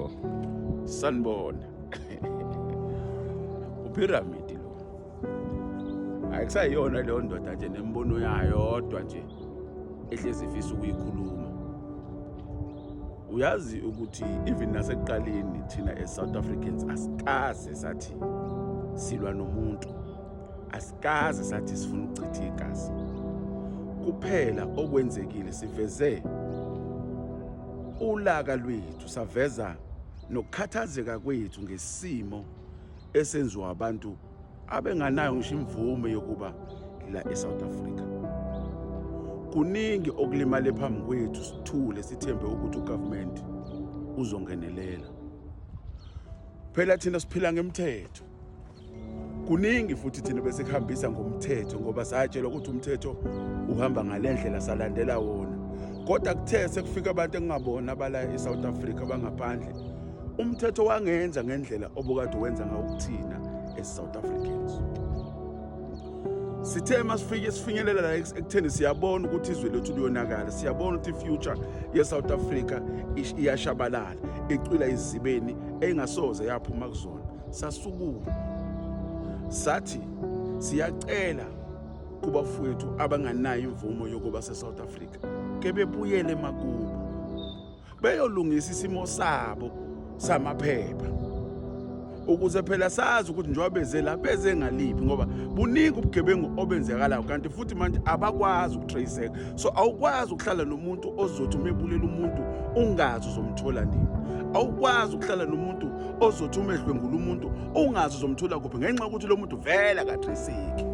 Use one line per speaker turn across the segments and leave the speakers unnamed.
Yebo, sanibona. Uphiramidi lo. Ayikusayiyona leyo ndoda nje nembono yayodwa nje ehlezi ifisa ukuyikhuluma. Uyazi ukuthi even nasekuqaleni thina as-South Africans asikaze sathi silwa nomuntu. Asikaze sathi sifuna ukuchitha igazi. Kuphela okwenzekile siveze ulaka lwethu, saveza nokukhathazeka kwethu ngesimo esenziwa abantu abenganayo ngisho imvume yokuba la eSouth Africa. Kuningi okulimale phambi kwethu, sithule sithembe ukuthi ugovernment uzongenelela. Phela thina siphila ngemthetho. Kuningi futhi thina bese kuhambisa ngomthetho ngoba sayatshelwa ukuthi umthetho uhamba ngalendlela salandela wona. Kodwa kuthe sekufika abantu engingabona abala eSouth Africa bangaphandle, umthetho wangenza ngendlela obukade wenza ngawo kuthina as-South Africans. Sithe masifike sifinyelela la ekutheni siyabona ukuthi izwe lethu liyonakala, siyabona ukuthi ifuture ye-South Africa iyashabalala, icwila izibeni engasoze yaphuma kuzona. Sasukuma sathi siyacela kubafowethu abanganayo imvumo yokuba se-South Africa ke bebuyele emakubo beyolungisa isimo sabo samaphepha, ukuze phela sazi ukuthi njengoba beze la beze ngaliphi, ngoba buningi ubugebengu obenzekalayo kanti futhi manje abakwazi ukutraceka. So awukwazi ukuhlala nomuntu ozothi umebulela umuntu ungazi uzomthola nini. Awukwazi ukuhlala nomuntu ozothi umedlwengula umuntu ungazi uzomthola kuphi ngenxa ukuthi lo muntu vele akatraceki.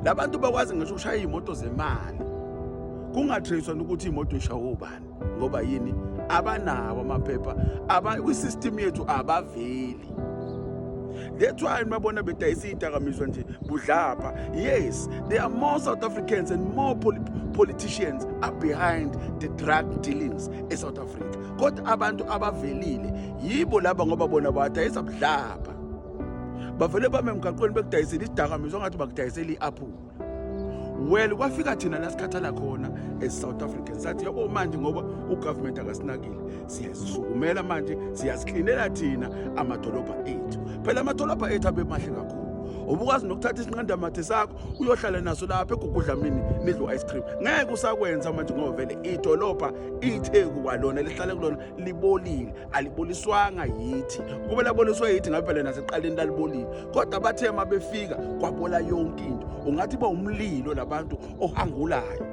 Labantu bakwazi ngisho ukushaya imoto zemali kungatracewa ukuthi imoto ishawe ubani, ngoba yini abanawo amaphepha kwi-system yethu abaveli. That's why mabona bedayisa idakamizwa nje budlapha. Yes, there are more South Africans and more politicians are behind the drug dealings eSouth Africa. Kodwa abantu abavelile yibo laba ngoba bona badayisa budlapha. Bavele bame emgaqweni bekudayisela idakamizwa ngathi bakudayisela i-apple. Well, kwafika thina la sikhathala khona as-South Africans sathi yabo manje ngoba ugovernment akasinakile, siyazisukumela manje, siyaziklinela thina amadolobha ethu. Phela amadolobha ethu abe mahle kakhulu. Ubukwazi nokuthatha isinqandamathe sakho uyohlala naso lapha eGugudlamini nidlo ice cream. Ngeke usakwenza manje ngoba vele idolobha itheku kwalona lihlala kulona libolile, aliboliswanga yithi. Kube laboliswa yithi ngabe phela naseqaleni lalibolile. Kodwa bathe mabefika kwabola yonke into. Ungathi ba umlilo labantu ohangulayo.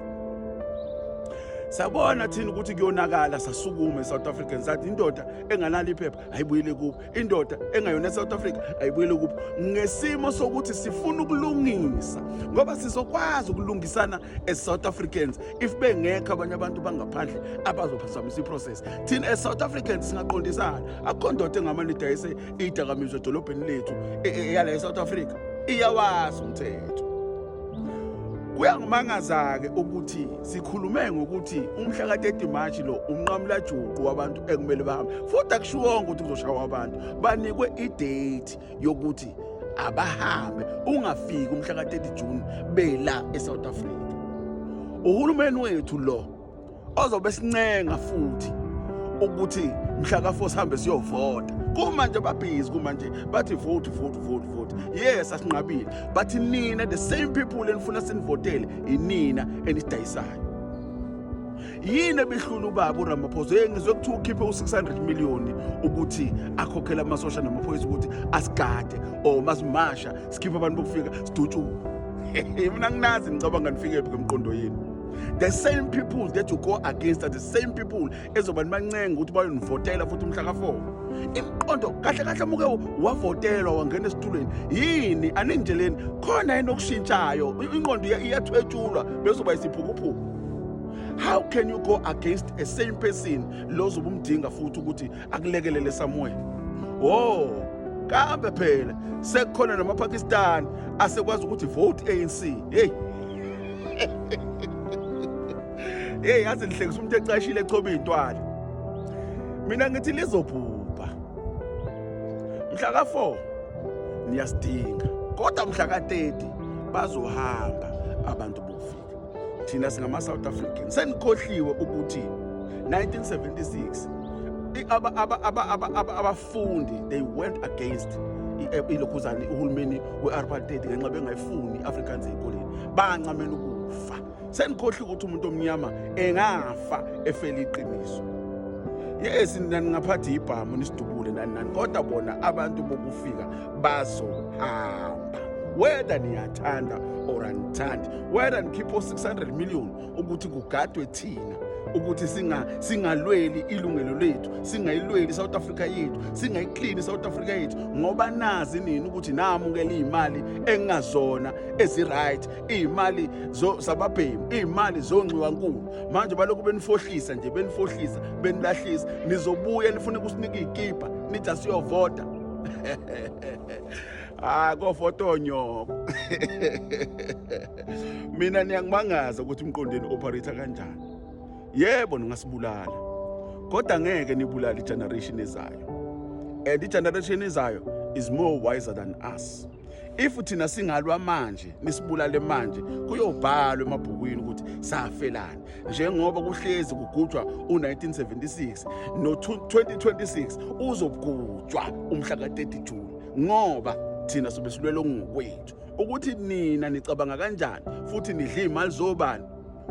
Sabona thina ukuthi kuyonakala, sasukuma eSouth Africans sathi indoda enganalo iphepha ayibuyele kubo, indoda engayona eSouth Africa ayibuyele kubo, ngesimo sokuthi sifuna ukulungisa ngoba sizokwazi ukulungisana as-South Africans if bengekho abanye abantu bangaphandle abazophazamisa iprocess. Thina as-South Africans singaqondisana, akukho ndoda engamane idayise idakamizwa edolobheni lethu yala eSouth Africa, iyawazi umthetho. Kuyangimangaza-ke ukuthi sikhulume ngokuthi umhla ka-30 March lo umnqamulajuqu wabantu ekumele bahambe, futhi akushiwongo ukuthi kuzoshawa abantu, banikwe i-date yokuthi abahambe, ungafiki umhla ka-30 June bela eSouth Africa. Uhulumeni wethu lo ozobe sincenga futhi ukuthi mhla ka4 sihambe siyovota. Kumanje babhizi, kumanje bathi vote. Yes, asinqabile, but nina the same people enifuna sinivotele inina enidayisayo. Yini ebihlula ubaba uRamaphosa engizwe kuthi ukhiphe u600 million ukuthi akhokhela amasosha namaphoyisa ukuthi asigade or masimasha sikhiphe abantu bokufika sidutshu. Mina nginazi ngicabanga nifike emqondo yini. The same people that you go against are the same people ezoba nimancenga ukuthi bayonivotela futhi umhla ka4. Imqondo kahle kahle muke wavotelwa wangena esitulweni yini anindleleni khona into okushintshayo, inqondo iyathwetshulwa bese uba isiphukuphuku. How can you go against a same person lozo bumdinga futhi ukuthi akulekelele somewhere? Oh, kambe phela sekukhona namaPakistan asekwazi ukuthi vote ANC. Hey, yazi lihlekisa umuntu ecashile echoba intwala. Mina ngithi lizobhubha. Mhla ka4 niyasidinga, kodwa mhla ka30 bazohamba abantu bokufika. Thina singama South Africans senikhohliwe ukuthi 1976 abafundi they went against ilokhuzana uhulumeni we-apartheid ngenxa bengayifuni i-Afrikaans ey'koleni, bancamela ukufa. Senikhohlwe ukuthi umuntu omnyama engafa efela iqiniso. Yes, ningaphatha ibhamu nisidubule nani, kodwa bona abantu bokufika bazohamba, whether niyathanda or anithandi, whether nikhipha 600 million ukuthi kugadwe thina, ukuthi singalweli ilungelo lethu, singayilweli South Africa yethu, singayiklini South Africa yethu, ngoba nazi nini ukuthi namukela iy'mali engingazona ezi-right, iy'mali zababhemu, iy'mali zonxiwankulu. Manje balokhu benifohlisa nje, benilahlisa, nizobuya nifune ukusinika iy'kipa nithi asiyovota. Kofota onyoko. Mina niyangimangaza ukuthi umqondeni operator kanjani. Yebo ningasibulala, kodwa ngeke nibulala igeneration ezayo, and igeneration ezayo is more wiser than us. If thina singalwa manje nisibulale manje, kuyobhalwa emabhukwini ukuthi safelana, njengoba kuhlezi kugujwa u1976 no2026 uzogujwa umhla ka30 June, ngoba thina sobe silwele ngokwethu. Ukuthi nina nicabanga kanjani futhi nidla imali zobani,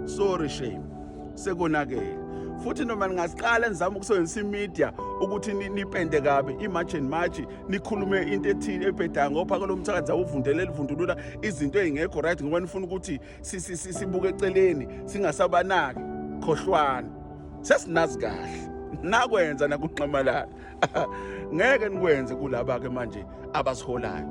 sorry shame, sekonakele. Futhi noma ningasiqala nizama ukusebenzisa imedia ukuthi nipende kabe imatch and match, nikhulume into ethile ebhedayo ngoba phakathi lomthakazi awuvundelela ivundulula izinto ezingekho right ngoba nifuna ukuthi sibuke eceleni singasabanaki. Khohlwana, sesinazi kahle nakwenza nakunqamalala. Ngeke nikwenze kulaba ke manje abasiholayo.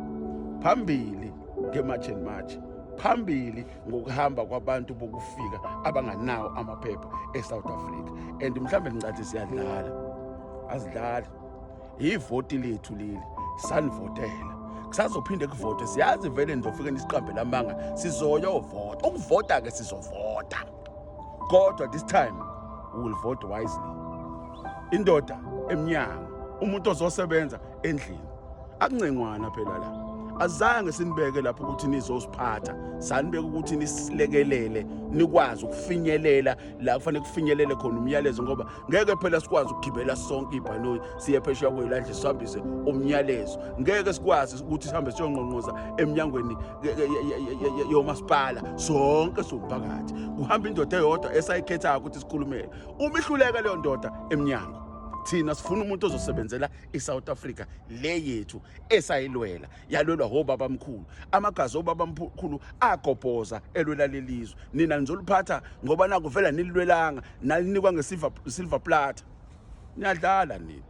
Phambili ngematch and match, phambili ngokuhamba kwabantu bokufika abanganawo amaphepha eSouth Africa. And mhlambe ngicathi siyadlala, asidlali. Ivoti lethu leli sanivotela, kusazophinde kuvote, siyazi vele nizofika nisiqambe lamanga sizoyovota. Ukuvota ke sizovota, kodwa this time we will vote wisely. Indoda emnyango, umuntu ozosebenza endlini, akuncengwana phela la. Azange sinibeke lapho ukuthi nizosiphatha, sanibeka ukuthi nisilekelele nikwazi ukufinyelela la kufanele kufinyelele khona umyalezo, ngoba ngeke phela sikwazi ukugibela sonke ibhanoyi siye phesheya kwelandle sihambise umyalezo. Ngeke sikwazi ukuthi sihambe siyongqongqoza eminyangweni yomasipala sonke somphakathi, kuhamba indoda eyodwa esayikhethayo ukuthi sikhulumele. Uma ihluleka leyo ndoda emnyango, thina sifuna umuntu ozosebenzela iSouth Africa le yethu esayilwela, yalwelwa obaba mkhulu, amagazi obaba mkhulu agobhoza elwela lelizwe. Nina nizoliphatha ngoba nakuvela nililwelanga, nalinikwa ngesilver platter. Niyadlala nini,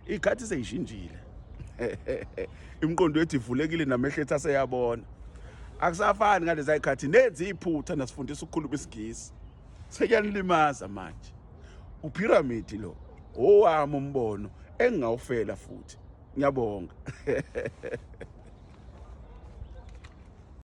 ikhathi seyishintshile. Imqondo yethu ivulekile namehlo ethu aseyabona. Akusafani ngalezi ikhathi nenze iphutha nasifundisa ukukhuluma isiNgisi. Seyanilimaza manje. Uphiramidi lo owami umbono engingawufela futhi. Ngiyabonga.